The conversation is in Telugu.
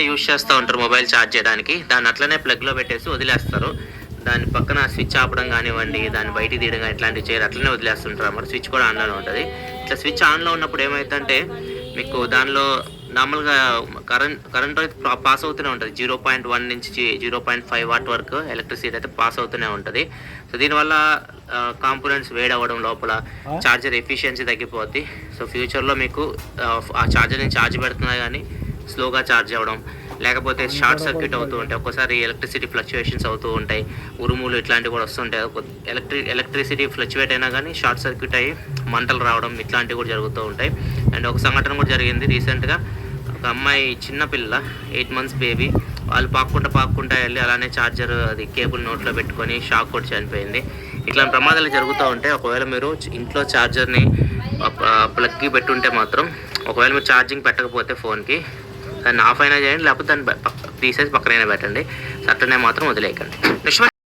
యూజ్ చేస్తూ ఉంటారు మొబైల్ ఛార్జ్ చేయడానికి. దాన్ని అట్లనే ప్లగ్లో పెట్టేసి వదిలేస్తారు. దాని పక్కన స్విచ్ ఆపడం కానివ్వండి, దాన్ని బయటికి తీయడం కానీ ఇట్లాంటివి చేయరు, అట్లనే వదిలేస్తుంటారు అన్నమాట. స్విచ్ కూడా ఆన్లోనే ఉంటుంది. ఇట్లా స్విచ్ ఆన్లో ఉన్నప్పుడు ఏమవుతుందంటే మీకు దానిలో నార్మల్గా కరెంట్ అయితే పాస్ అవుతూనే ఉంటుంది. 0.1 నుంచి 0.5 వాట్ వరకు ఎలక్ట్రిసిటీ అయితే పాస్ అవుతూనే ఉంటుంది. సో దీనివల్ల కాంపోనెంట్స్ వేడవ్వడం, లోపల ఛార్జర్ ఎఫిషియన్సీ తగ్గిపోద్ది. సో ఫ్యూచర్లో మీకు ఆ ఛార్జర్ని ఛార్జ్ పెడుతున్నా కానీ స్లోగా ఛార్జ్ అవ్వడం, లేకపోతే షార్ట్ సర్క్యూట్ అవుతూ ఉంటాయి. ఒక్కోసారి ఎలక్ట్రిసిటీ ఫ్లక్చుయేషన్స్ అవుతూ ఉంటాయి, ఉరుములు ఇట్లాంటివి కూడా వస్తుంటాయి. ఎలక్ట్రిసిటీ ఫ్లక్చువేట్ అయినా కానీ షార్ట్ సర్క్యూట్ అయ్యి మంటలు రావడం ఇట్లాంటివి కూడా జరుగుతూ ఉంటాయి. అండ్ ఒక సంఘటన కూడా జరిగింది రీసెంట్గా. ఒక అమ్మాయి చిన్నపిల్ల 8 months బేబీ, వాళ్ళు పాక్కుంటా వెళ్ళి అలానే ఛార్జర్ అది కేబుల్ నోట్లో పెట్టుకొని షాక్ కొట్టి చనిపోయింది. ఇట్లాంటి ప్రమాదాలు జరుగుతూ ఉంటాయి. ఒకవేళ మీరు ఇంట్లో ఛార్జర్ని ప్లగ్కి పెట్టుంటే మాత్రం, ఒకవేళ మీరు ఛార్జింగ్ పెట్టకపోతే ఫోన్కి, దాన్ని ఆఫ్ అయినా చేయండి, లేకపోతే దాన్ని తీసేసి పక్కనైనా పెట్టండి. అట్లనే మాత్రం వదిలేయకండి.